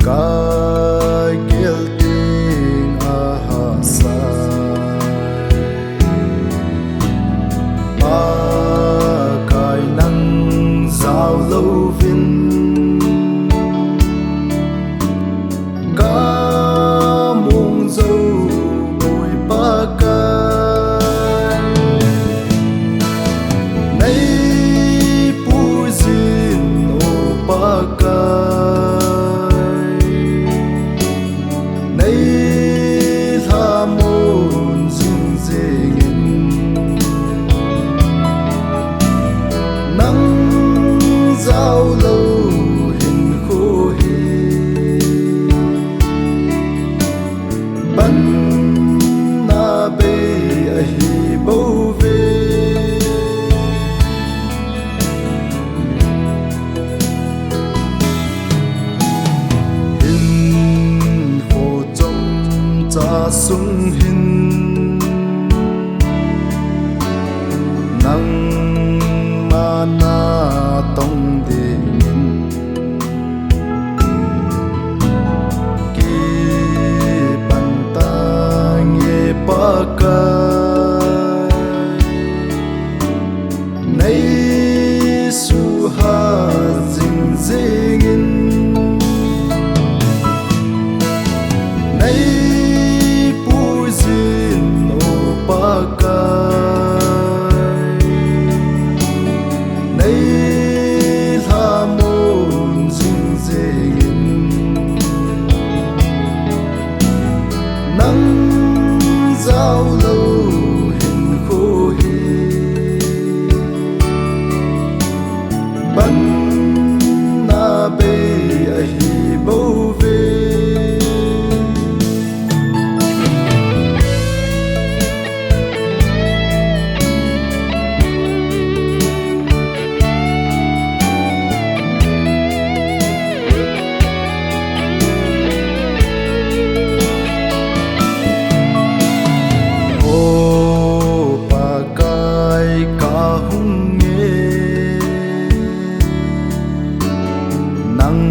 Kai kiel ting ahahsai Pakai nang giao louvin Kamong dâu bồi Pakai Nei puijin o Pakai neilhon jengin nang jaolou Hinkho ban nabei bouve Hinkho chom cha sung hin Nangma na tong dingin Kipan tange Pakai Nei suhat jengin Nei puijin o Pakai neilhon jengin nang jaolou Hinkho ban nabei bouve Pakai kahung'e nang